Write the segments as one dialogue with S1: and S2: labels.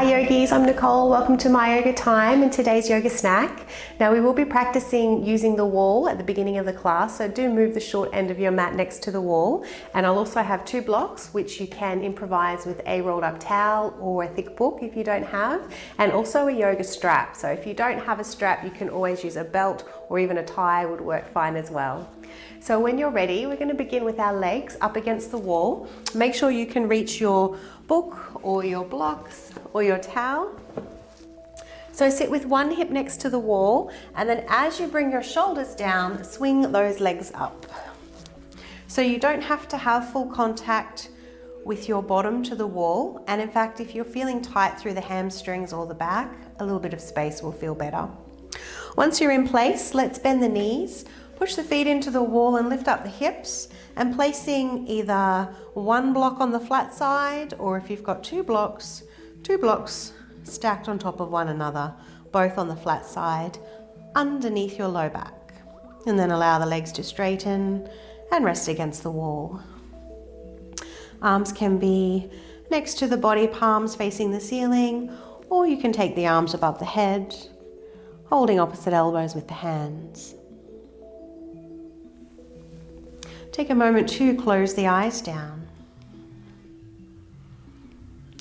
S1: Hi yogis, I'm Nicole. Welcome to my yoga time and today's yoga snack. Now we will be practicing using the wall at the beginning of the class, so do move the short end of your mat next to the wall. And I'll also have 2 blocks which you can improvise with a rolled up towel or a thick book if you don't have, and also a yoga strap. So if you don't have a strap, you can always use a belt or even a tie would work fine as well. So when you're ready, we're going to begin with our legs up against the wall. Make sure you can reach your book or your blocks or your towel. So sit with one hip next to the wall, and then as you bring your shoulders down, swing those legs up. So you don't have to have full contact with your bottom to the wall, and in fact if you're feeling tight through the hamstrings or the back, a little bit of space will feel better. Once you're in place, let's bend the knees. Push the feet into the wall and lift up the hips, and placing either one block on the flat side, or if you've got two blocks stacked on top of one another, both on the flat side, underneath your low back. And then allow the legs to straighten and rest against the wall. Arms can be next to the body, palms facing the ceiling, or you can take the arms above the head, holding opposite elbows with the hands. Take a moment to close the eyes down,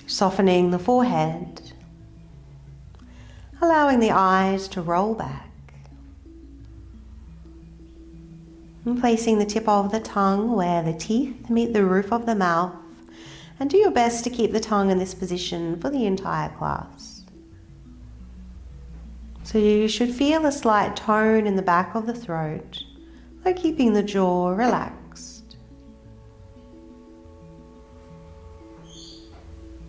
S1: softening the forehead, allowing the eyes to roll back, and placing the tip of the tongue where the teeth meet the roof of the mouth, and do your best to keep the tongue in this position for the entire class. So you should feel a slight tone in the back of the throat by keeping the jaw relaxed.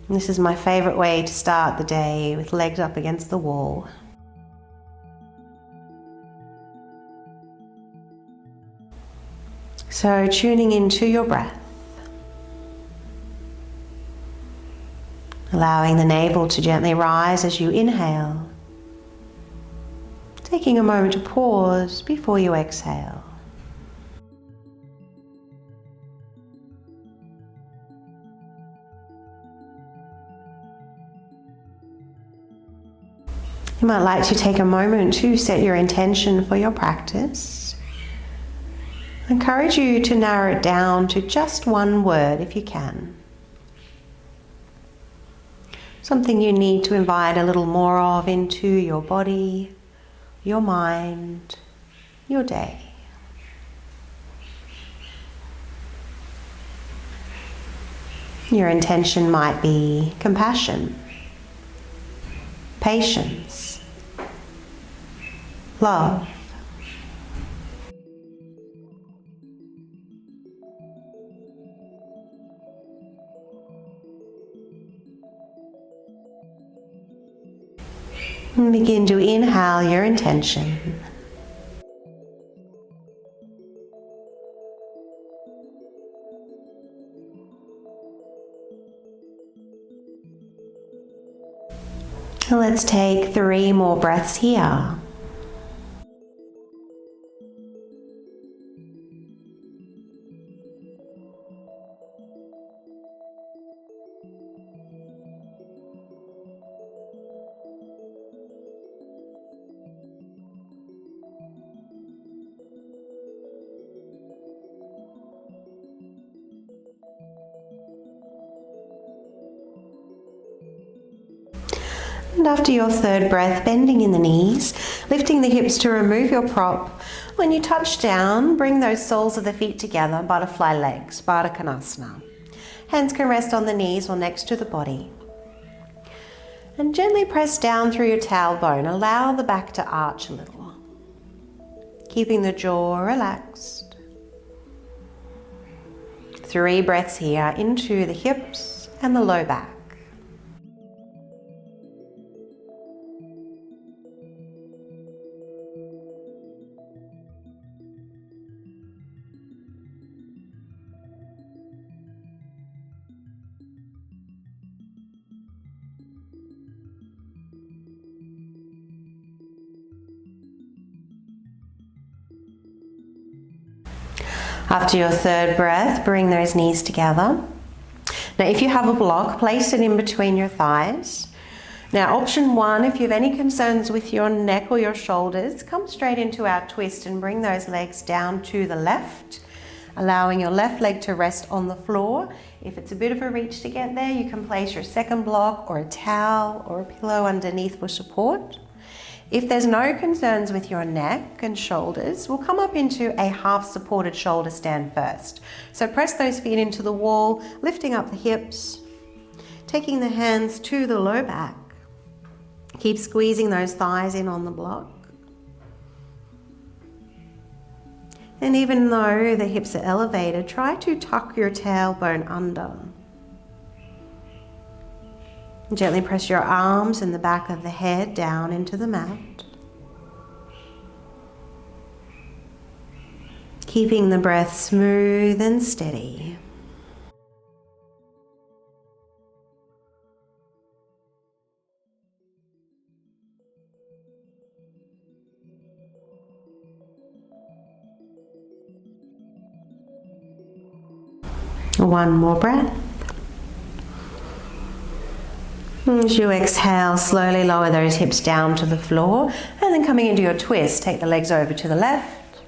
S1: This is my favorite way to start the day, with legs up against the wall. So tuning into your breath, allowing the navel to gently rise as you inhale, taking a moment to pause before you exhale. You might like to take a moment to set your intention for your practice. I encourage you to narrow it down to just one word if you can. Something you need to invite a little more of into your body, your mind, your day. Your intention might be compassion, patience, love. And begin to inhale your intention. And let's take 3 more breaths here. And after your 3rd breath, bending in the knees, lifting the hips to remove your prop. When you touch down, bring those soles of the feet together, butterfly legs, Baddha Konasana. Hands can rest on the knees or next to the body. And gently press down through your tailbone. Allow the back to arch a little, keeping the jaw relaxed. 3 breaths here into the hips and the low back. After your 3rd breath, bring those knees together. Now if you have a block, place it in between your thighs. Now, option 1, if you have any concerns with your neck or your shoulders, come straight into our twist and bring those legs down to the left, allowing your left leg to rest on the floor. If it's a bit of a reach to get there, you can place your second block or a towel or a pillow underneath for support. If there's no concerns with your neck and shoulders, we'll come up into a half supported shoulder stand first. So press those feet into the wall, lifting up the hips, taking the hands to the low back. Keep squeezing those thighs in on the block. And even though the hips are elevated, try to tuck your tailbone under. Gently press your arms and the back of the head down into the mat. Keeping the breath smooth and steady. One more breath. As you exhale, slowly lower those hips down to the floor, and then coming into your twist, take the legs over to the left.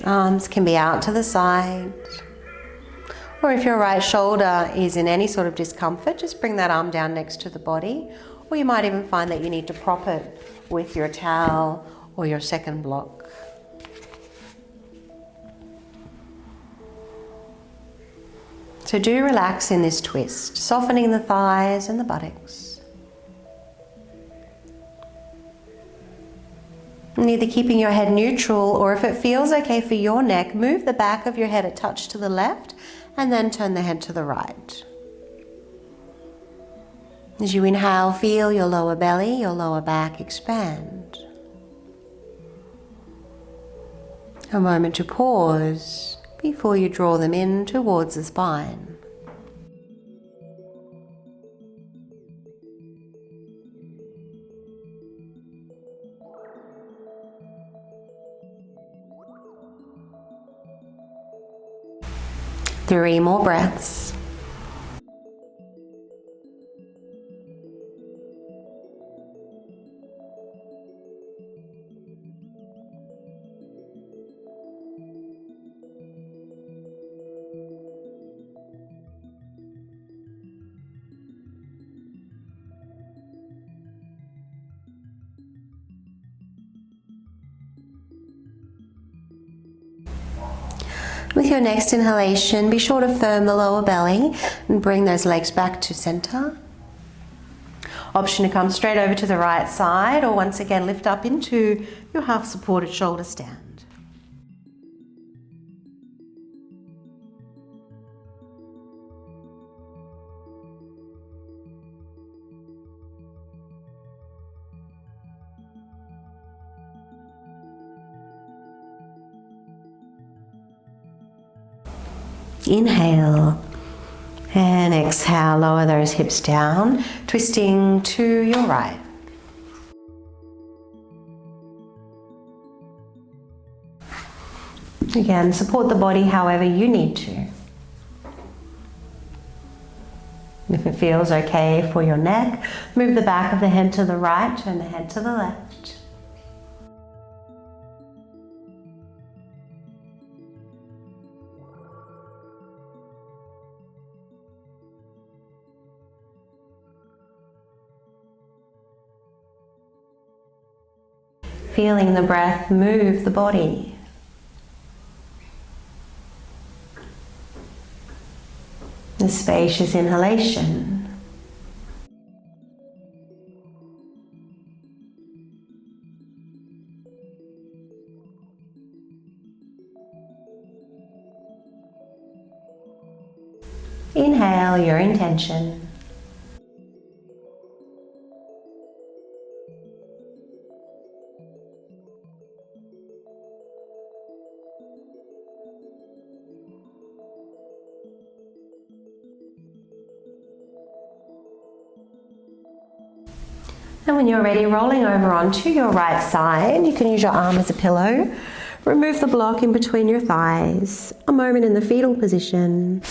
S1: Arms can be out to the side. Or if your right shoulder is in any sort of discomfort, just bring that arm down next to the body. Or you might even find that you need to prop it with your towel or your second block. So do relax in this twist, softening the thighs and the buttocks. And either keeping your head neutral, or if it feels okay for your neck, move the back of your head a touch to the left and then turn the head to the right. As you inhale, feel your lower belly, your lower back expand. A moment to pause before you draw them in towards the spine. Three more breaths. With your next inhalation, be sure to firm the lower belly and bring those legs back to center. Option to come straight over to the right side, or once again lift up into your half supported shoulder stand. Inhale and exhale, lower those hips down, twisting to your right. Again, support the body however you need to. If it feels okay for your neck, move the back of the head to the right, turn the head to the left. Feeling the breath move the body. The spacious inhalation. Inhale your intention. And when you're ready, rolling over onto your right side, you can use your arm as a pillow. Remove the block in between your thighs. A moment in the fetal position.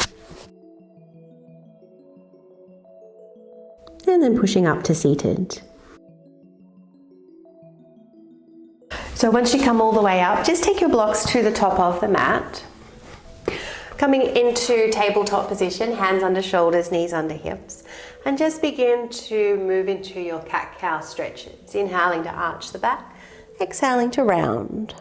S1: and then pushing up to seated. So once you come all the way up, just take your blocks to the top of the mat. Coming into tabletop position, hands under shoulders, knees under hips, and just begin to move into your cat-cow stretches. Inhaling to arch the back, exhaling to round.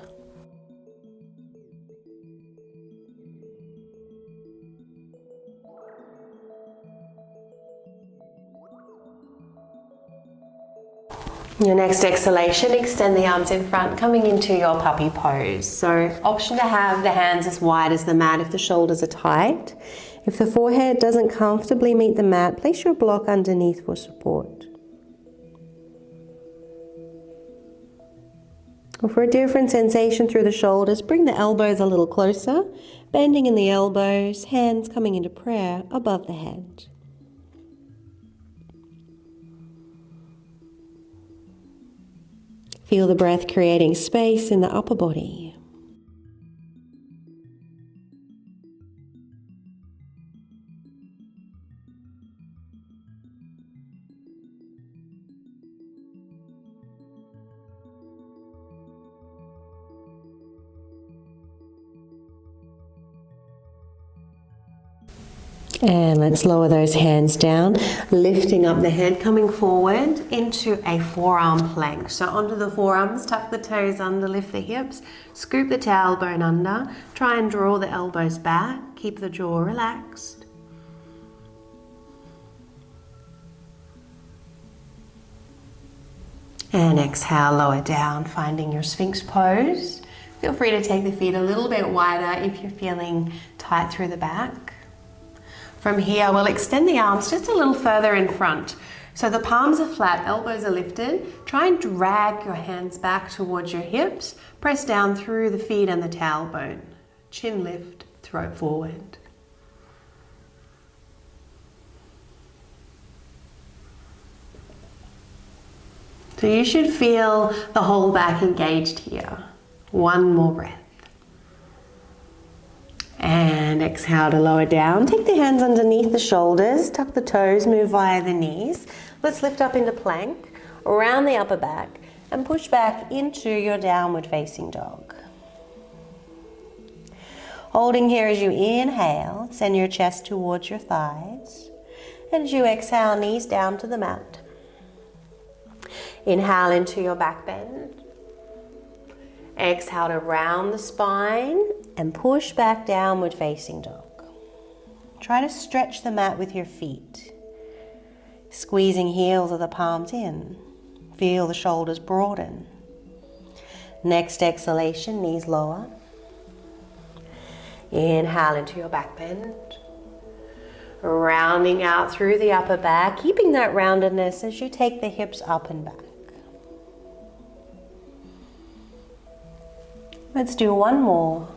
S1: Your next exhalation, extend the arms in front, coming into your puppy pose. So option to have the hands as wide as the mat if the shoulders are tight. If the forehead doesn't comfortably meet the mat, place your block underneath for support. Or for a different sensation through the shoulders, bring the elbows a little closer, bending in the elbows, hands coming into prayer above the head. Feel the breath creating space in the upper body. And let's lower those hands down, lifting up the head, coming forward into a forearm plank. So onto the forearms, tuck the toes under, lift the hips, scoop the tailbone under, try and draw the elbows back, keep the jaw relaxed. And exhale, lower down, finding your Sphinx pose. Feel free to take the feet a little bit wider if you're feeling tight through the back. From here, we'll extend the arms just a little further in front. So the palms are flat, elbows are lifted. Try and drag your hands back towards your hips. Press down through the feet and the tailbone. Chin lift, throat forward. So you should feel the whole back engaged here. One more breath. And exhale to lower down. Take the hands underneath the shoulders, tuck the toes, move via the knees. Let's lift up into plank, around the upper back, and push back into your downward facing dog. Holding here as you inhale, send your chest towards your thighs. And as you exhale, knees down to the mat. Inhale into your back bend. Exhale to round the spine and push back downward facing dog. Try to stretch the mat with your feet, squeezing heels of the palms in. Feel the shoulders broaden. Next exhalation, knees lower. Inhale into your back bend. Rounding out through the upper back, keeping that roundedness as you take the hips up and back. Let's do one more.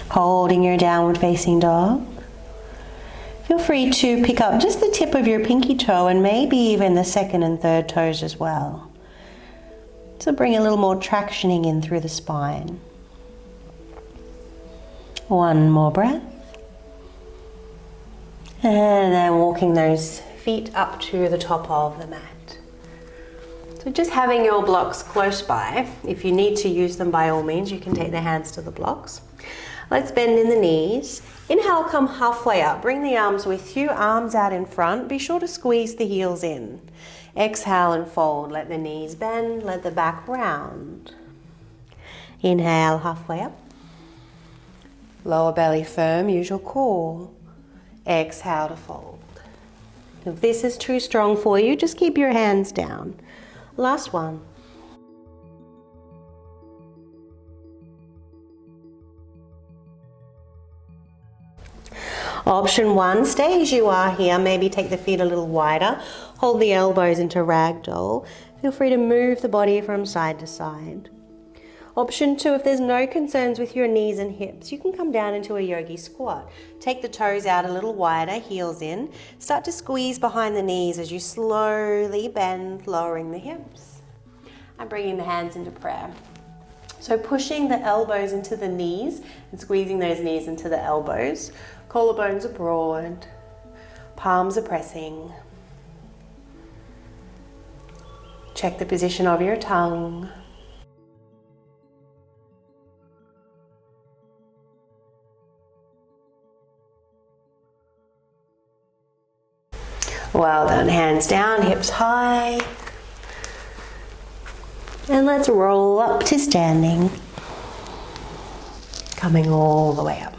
S1: Holding your downward facing dog. Feel free to pick up just the tip of your pinky toe and maybe even the second and third toes as well. So bring a little more tractioning in through the spine. One more breath. And then walking those feet up to the top of the mat. So just having your blocks close by. If you need to use them, by all means, you can take the hands to the blocks. Let's bend in the knees. Inhale, come halfway up. Bring the arms with you, arms out in front. Be sure to squeeze the heels in. Exhale and fold. Let the knees bend, let the back round. Inhale, halfway up. Lower belly firm, use your core. Exhale to fold. If this is too strong for you, just keep your hands down. Last one. Option one, stay as you are here. Maybe take the feet a little wider. Hold the elbows into ragdoll. Feel free to move the body from side to side. Option two, if there's no concerns with your knees and hips, you can come down into a yogi squat. Take the toes out a little wider, heels in. Start to squeeze behind the knees as you slowly bend, lowering the hips. and bringing the hands into prayer. So pushing the elbows into the knees and squeezing those knees into the elbows. Collarbones are broad, palms are pressing. Check the position of your tongue. Well done, hands down, hips high. And let's roll up to standing. Coming all the way up.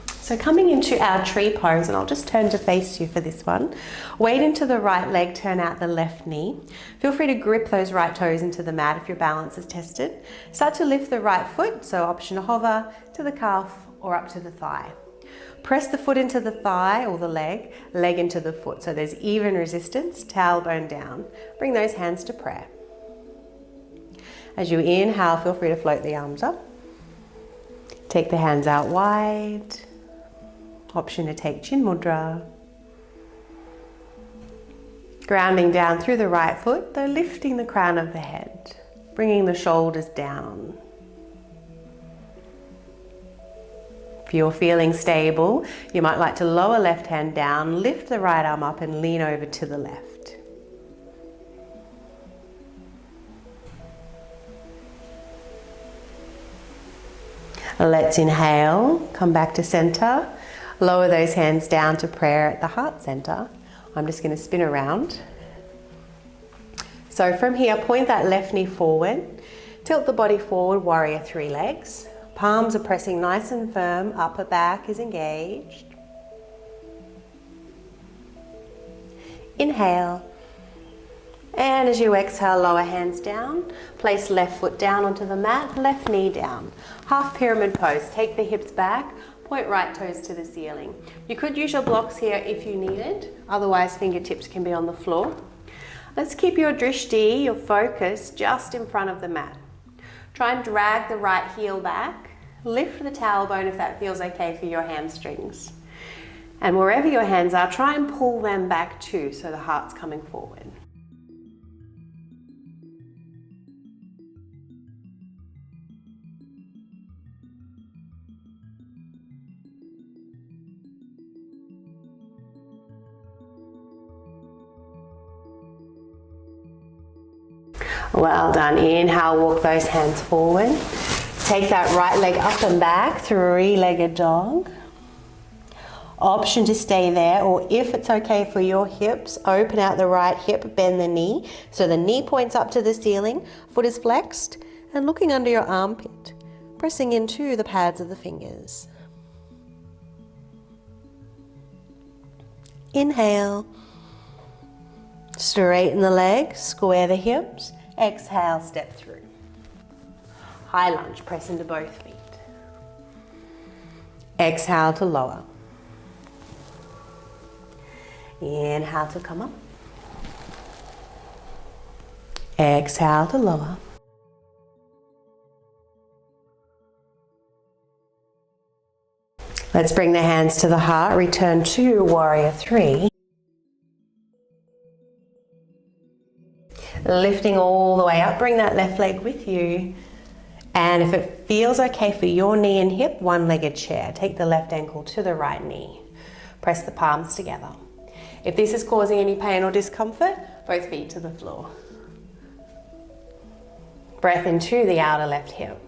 S1: So coming into our tree pose, and I'll just turn to face you for this one. Weight into the right leg, turn out the left knee. Feel free to grip those right toes into the mat if your balance is tested. Start to lift the right foot, so option to hover to the calf or up to the thigh. Press the foot into the thigh or the leg into the foot, so there's even resistance, tailbone down. Bring those hands to prayer. As you inhale, feel free to float the arms up. Take the hands out wide. Option to take chin mudra. Grounding down through the right foot, though lifting the crown of the head, bringing the shoulders down. If you're feeling stable, you might like to lower left hand down, lift the right arm up and lean over to the left. Let's inhale, come back to center. Lower those hands down to prayer at the heart center. I'm just going to spin around. So from here, point that left knee forward. Tilt the body forward, warrior three legs. Palms are pressing nice and firm, upper back is engaged. Inhale. And as you exhale, lower hands down. Place left foot down onto the mat, left knee down. Half pyramid pose. Take the hips back, point right toes to the ceiling. You could use your blocks here if you needed, otherwise fingertips can be on the floor. Let's keep your drishti, your focus, just in front of the mat. Try and drag the right heel back. Lift the tailbone if that feels okay for your hamstrings. And wherever your hands are, try and pull them back too, so the heart's coming forward. Well done. Inhale, walk those hands forward. Take that right leg up and back, three-legged dog. Option to stay there, or if it's okay for your hips, open out the right hip, bend the knee. So the knee points up to the ceiling, foot is flexed, and looking under your armpit, pressing into the pads of the fingers. Inhale. Straighten the legs, square the hips. Exhale, step through. High lunge, press into both feet. Exhale to lower. Inhale to come up. Exhale to lower. Let's bring the hands to the heart, return to warrior three. Lifting all the way up, bring that left leg with you. And if it feels okay for your knee and hip, one-legged chair. Take the left ankle to the right knee. Press the palms together. If this is causing any pain or discomfort, both feet to the floor. Breath into the outer left hip.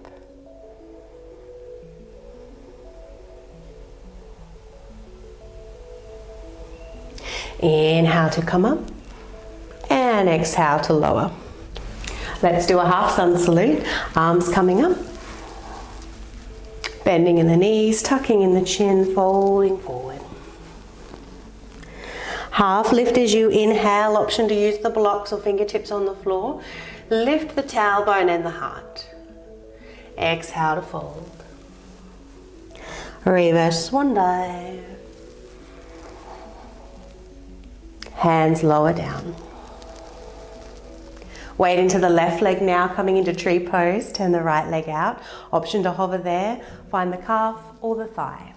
S1: Inhale to come up. And exhale to lower. Let's do a half sun salute. Arms coming up. Bending in the knees, tucking in the chin, folding forward. Half lift as you inhale, option to use the blocks or fingertips on the floor. Lift the tailbone and the heart. Exhale to fold. Reverse swan dive. Hands lower down. Weight into the left leg now, coming into tree pose. Turn the right leg out. Option to hover there. Find the calf or the thigh.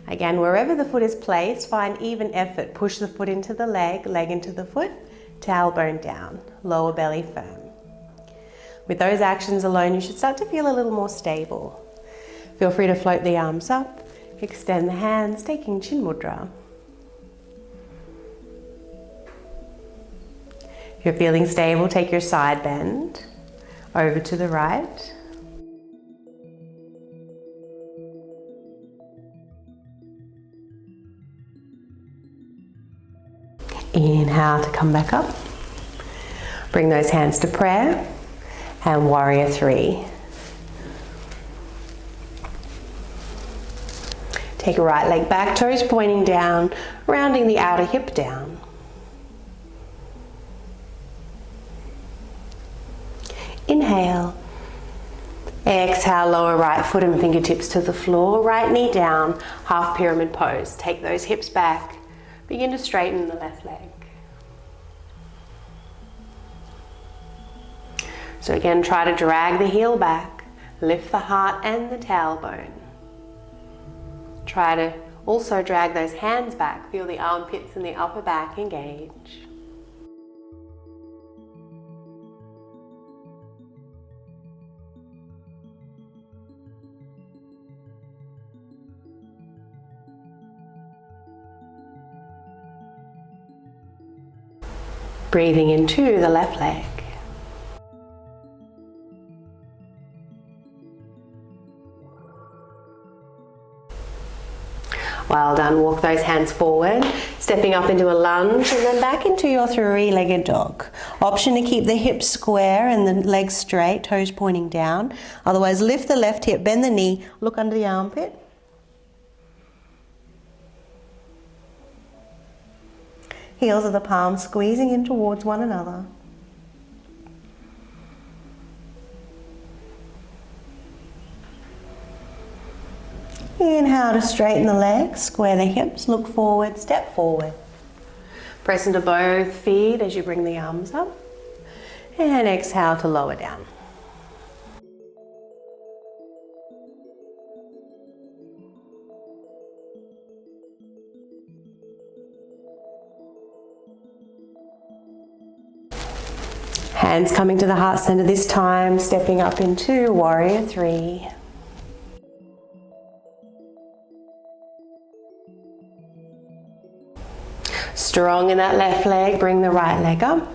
S1: Again, wherever the foot is placed, find even effort. Push the foot into the leg into the foot. Tailbone down. Lower belly firm. With those actions alone, you should start to feel a little more stable. Feel free to float the arms up, extend the hands, taking Chin Mudra. If you're feeling stable, take your side bend over to the right. Inhale to come back up. Bring those hands to prayer and warrior three. Take your right leg back, toes pointing down, rounding the outer hip down. Inhale. Exhale, lower right foot and fingertips to the floor, right knee down, half pyramid pose. Take those hips back. Begin to straighten the left leg. So again, try to drag the heel back, lift the heart and the tailbone. Try to also drag those hands back, feel the armpits and the upper back engage. Breathing into the left leg. Well done. Walk those hands forward, stepping up into a lunge and then back into your three-legged dog. Option to keep the hips square and the legs straight, toes pointing down. Otherwise, lift the left hip, bend the knee, look under the armpit. Heels of the palms squeezing in towards one another. Inhale to straighten the legs, square the hips, look forward, step forward. Press into both feet as you bring the arms up. And exhale to lower down. Hands coming to the heart center this time, stepping up into warrior three. Strong in that left leg, bring the right leg up.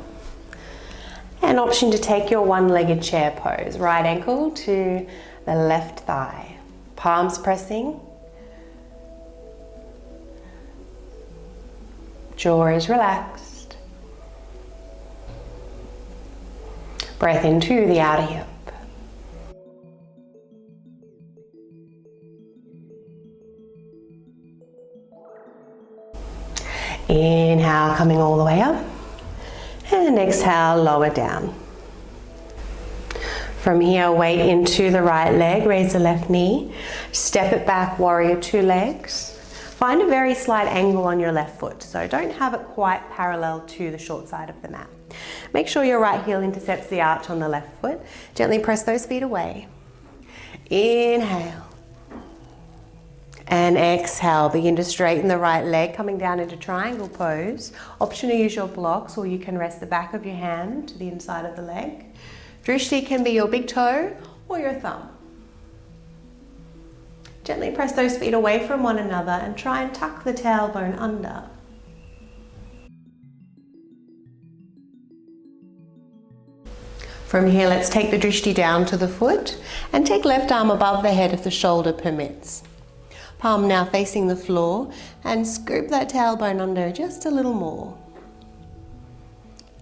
S1: An option to take your one-legged chair pose. Right ankle to the left thigh. Palms pressing. Jaw is relaxed. Breath into the outer hip. Inhale, coming all the way up. And exhale, lower down. From here, weight into the right leg, raise the left knee. Step it back, warrior two legs. Find a very slight angle on your left foot, so don't have it quite parallel to the short side of the mat. Make sure your right heel intercepts the arch on the left foot. Gently press those feet away. Inhale. And exhale, begin to straighten the right leg, coming down into triangle pose. Option to use your blocks, or you can rest the back of your hand to the inside of the leg. Drishti can be your big toe or your thumb. Gently press those feet away from one another and try and tuck the tailbone under. From here, let's take the drishti down to the foot and take left arm above the head if the shoulder permits. Palm now facing the floor and scoop that tailbone under just a little more.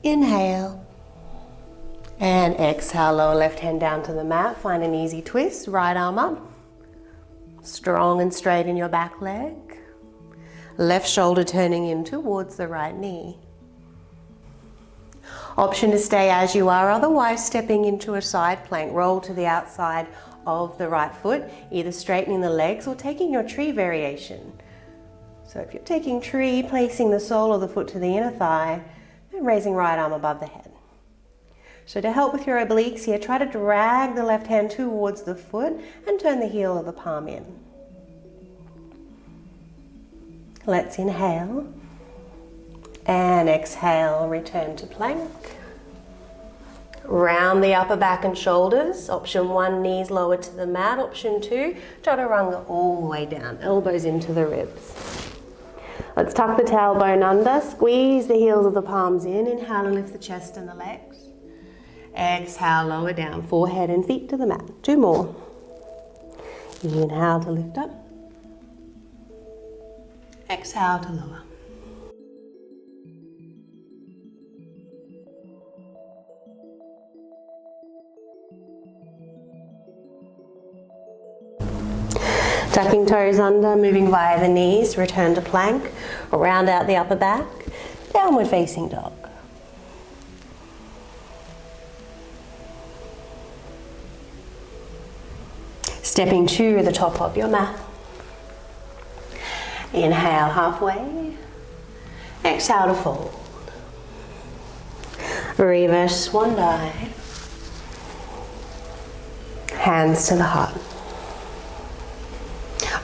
S1: Inhale and exhale, lower left hand down to the mat. Find an easy twist, right arm up. Strong and straight in your back leg. Left shoulder turning in towards the right knee. Option to stay as you are, otherwise stepping into a side plank. Roll to the outside of the right foot, either straightening the legs or taking your tree variation. So if you're taking tree, placing the sole of the foot to the inner thigh and raising right arm above the head. So to help with your obliques here, try to drag the left hand towards the foot and turn the heel of the palm in. Let's inhale and exhale, return to plank. Round the upper back and shoulders. Option 1, knees lower to the mat. Option 2, chaturanga all the way down, elbows into the ribs. Let's tuck the tailbone under, squeeze the heels of the palms in. Inhale and lift the chest and the legs. Exhale, lower down, forehead and feet to the mat. 2 more. Inhale to lift up. Exhale to lower. Tucking toes under, moving via the knees, return to plank, round out the upper back, downward facing dog. Stepping to the top of your mat. Inhale halfway, exhale to fold. Reverse swan dive. Hands to the heart.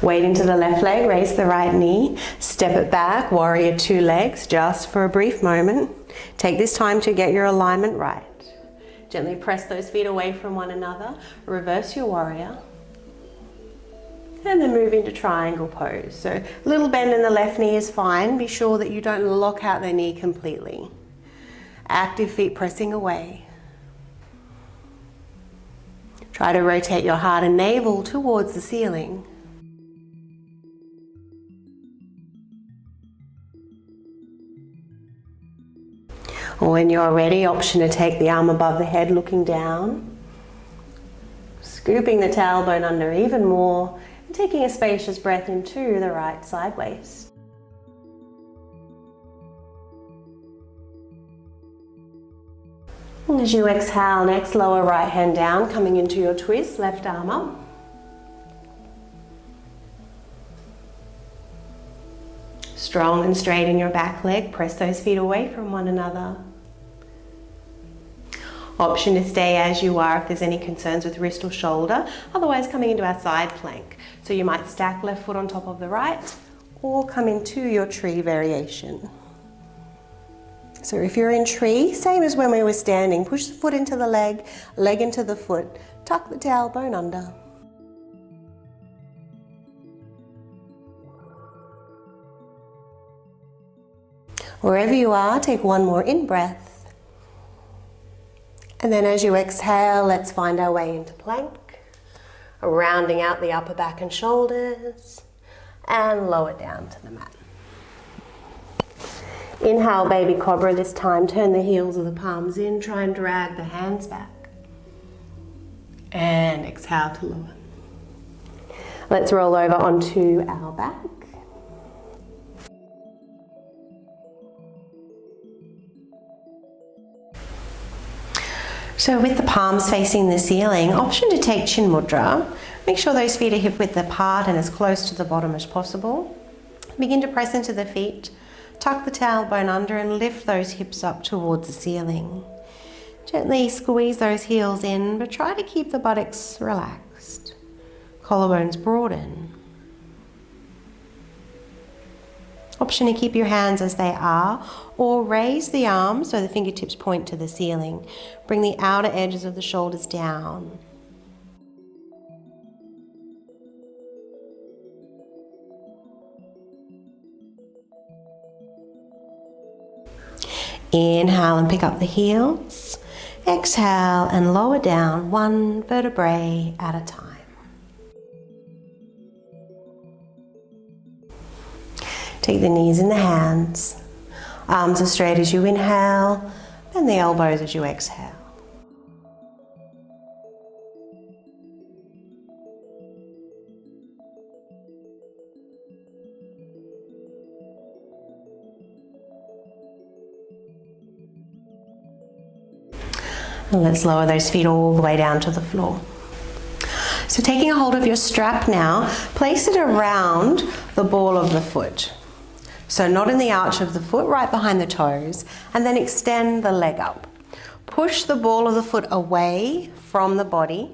S1: Weight into the left leg, raise the right knee, step it back, warrior 2 legs, just for a brief moment. Take this time to get your alignment right. Gently press those feet away from one another, reverse your warrior, and then move into triangle pose. So a little bend in the left knee is fine. Be sure that you don't lock out the knee completely. Active feet pressing away. Try to rotate your heart and navel towards the ceiling. When you're ready, option to take the arm above the head looking down. Scooping the tailbone under even more and taking a spacious breath into the right side waist. And as you exhale, next lower right hand down, coming into your twist, left arm up. Strong and straight in your back leg, press those feet away from one another. Option to stay as you are if there's any concerns with wrist or shoulder, otherwise coming into our side plank. So you might stack left foot on top of the right or come into your tree variation. So if you're in tree, same as when we were standing, push the foot into the leg, leg into the foot, tuck the tailbone under. Wherever you are, take one more in-breath. And then as you exhale, let's find our way into plank, rounding out the upper back and shoulders, and lower down to the mat. Inhale, baby cobra this time. Turn the heels of the palms in, try and drag the hands back. And exhale to lower. Let's roll over onto our back. So with the palms facing the ceiling, option to take chin mudra. Make sure those feet are hip width apart and as close to the bottom as possible. Begin to press into the feet, tuck the tailbone under and lift those hips up towards the ceiling. Gently squeeze those heels in, but try to keep the buttocks relaxed. Collarbones broaden. Option to keep your hands as they are, or raise the arms so the fingertips point to the ceiling. Bring the outer edges of the shoulders down. Inhale and pick up the heels. Exhale and lower down one vertebrae at a time. Take the knees in the hands. Arms as straight as you inhale, bend the elbows as you exhale. And let's lower those feet all the way down to the floor. So taking a hold of your strap now, place it around the ball of the foot. So not in the arch of the foot, right behind the toes, and then extend the leg up. Push the ball of the foot away from the body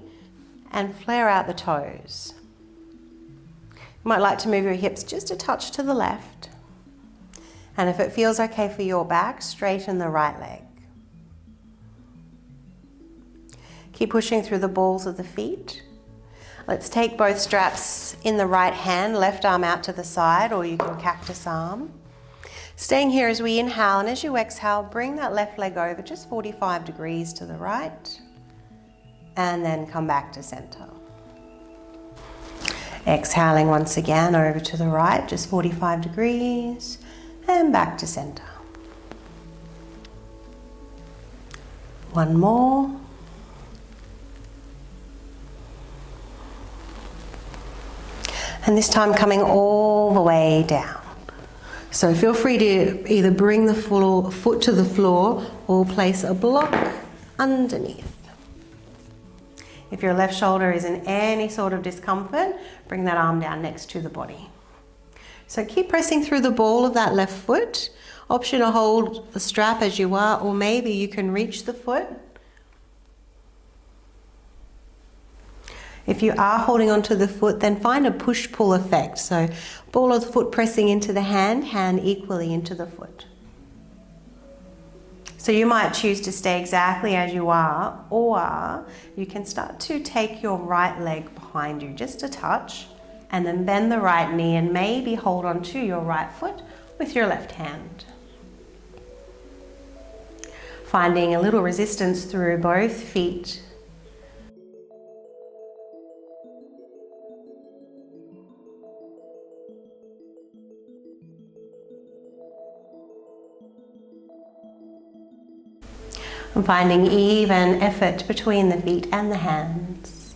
S1: and flare out the toes. You might like to move your hips just a touch to the left. And if it feels okay for your back, straighten the right leg. Keep pushing through the balls of the feet. Let's take both straps in the right hand, left arm out to the side, or you can cactus arm. Staying here as we inhale, and as you exhale, bring that left leg over just 45 degrees to the right, and then come back to center. Exhaling once again over to the right, just 45 degrees, and back to center. One more. And this time coming all the way down. So feel free to either bring the foot to the floor or place a block underneath. If your left shoulder is in any sort of discomfort, bring that arm down next to the body. So keep pressing through the ball of that left foot. Option to hold the strap as you are, or maybe you can reach the foot. If you are holding onto the foot, then find a push-pull effect. So ball of the foot pressing into the hand, hand equally into the foot. So you might choose to stay exactly as you are, or you can start to take your right leg behind you just a touch, and then bend the right knee and maybe hold onto your right foot with your left hand. Finding a little resistance through both feet. And finding even effort between the feet and the hands.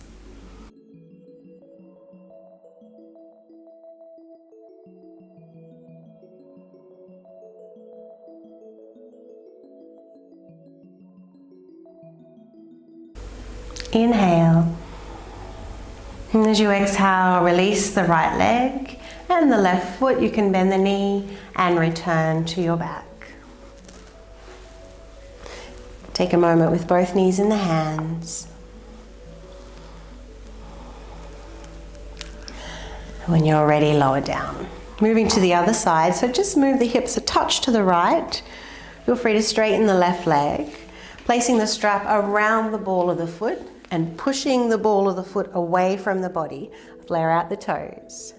S1: Inhale. And as you exhale, release the right leg and the left foot. You can bend the knee and return to your back. Take a moment with both knees in the hands. When you're ready, lower down. Moving to the other side, so just move the hips a touch to the right. Feel free to straighten the left leg, placing the strap around the ball of the foot and pushing the ball of the foot away from the body. Flare out the toes.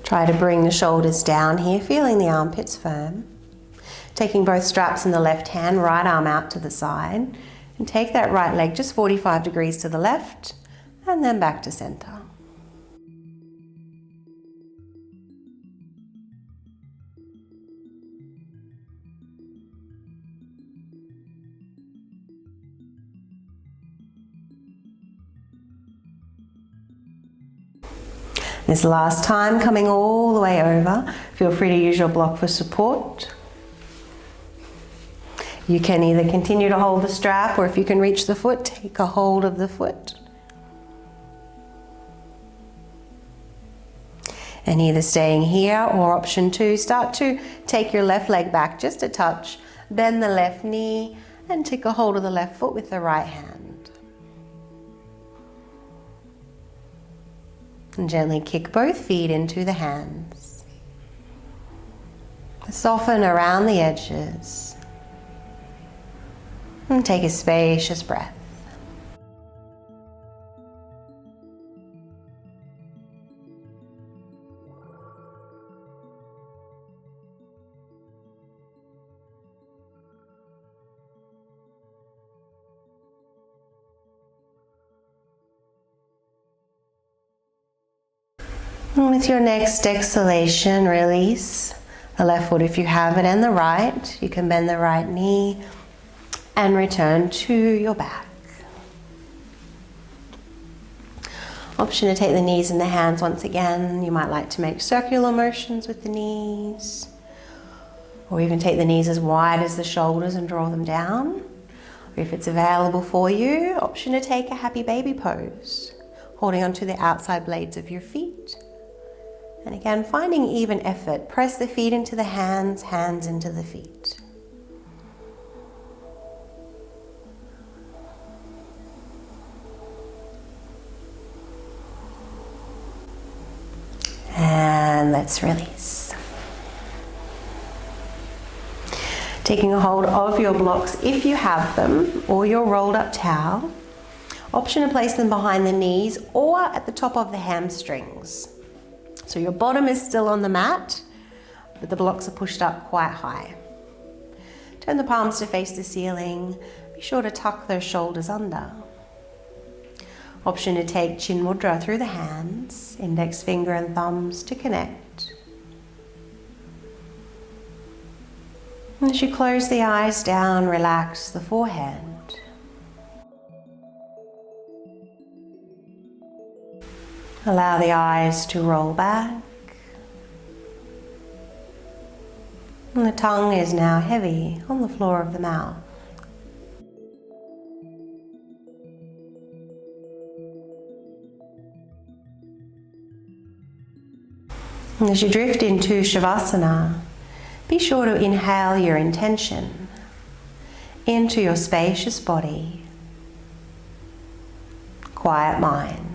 S1: Try to bring the shoulders down here, feeling the armpits firm. Taking both straps in the left hand, right arm out to the side, and take that right leg just 45 degrees to the left, and then back to center. This last time, coming all the way over, feel free to use your block for support. You can either continue to hold the strap, or if you can reach the foot, take a hold of the foot. And either staying here, or option 2, start to take your left leg back just a touch, bend the left knee, and take a hold of the left foot with the right hand. And gently kick both feet into the hands. Soften around the edges. And take a spacious breath. And with your next exhalation, release the left foot if you have it and the right. You can bend the right knee and return to your back. Option to take the knees and the hands once again. You might like to make circular motions with the knees, or even take the knees as wide as the shoulders and draw them down. Or if it's available for you, option to take a happy baby pose, holding onto the outside blades of your feet. And again, finding even effort. Press the feet into the hands, hands into the feet. And let's release. Taking a hold of your blocks if you have them, or your rolled up towel. Option to place them behind the knees or at the top of the hamstrings. So your bottom is still on the mat, but the blocks are pushed up quite high. Turn the palms to face the ceiling. Be sure to tuck those shoulders under. Option to take Chin Mudra through the hands, index finger and thumbs to connect. And as you close the eyes down, relax the forehead. Allow the eyes to roll back. And the tongue is now heavy on the floor of the mouth. And as you drift into Shavasana, be sure to inhale your intention into your spacious body, quiet mind.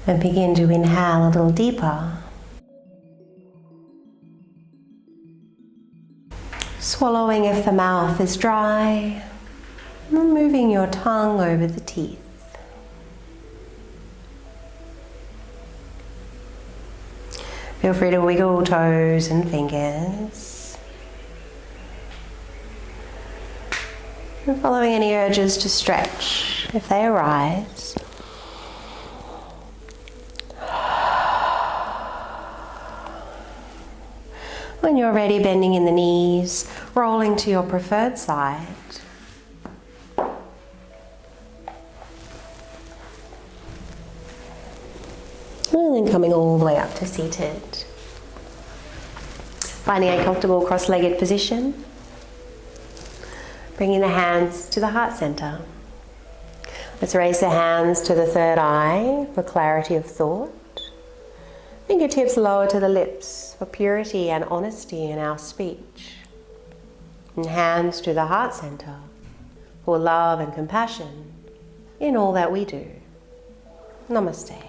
S1: And begin to inhale a little deeper. Swallowing if the mouth is dry, and moving your tongue over the teeth. Feel free to wiggle toes and fingers. And following any urges to stretch if they arise. When you're ready, bending in the knees, rolling to your preferred side. And then coming all the way up to seated. Finding a comfortable cross-legged position. Bringing the hands to the heart center. Let's raise the hands to the third eye for clarity of thought. Fingertips lower to the lips for purity and honesty in our speech. And hands to the heart center for love and compassion in all that we do. Namaste.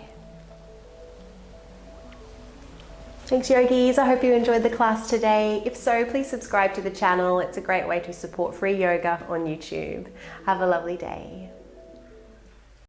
S1: Thanks, yogis. I hope you enjoyed the class today. If so, please subscribe to the channel. It's a great way to support free yoga on YouTube. Have a lovely day.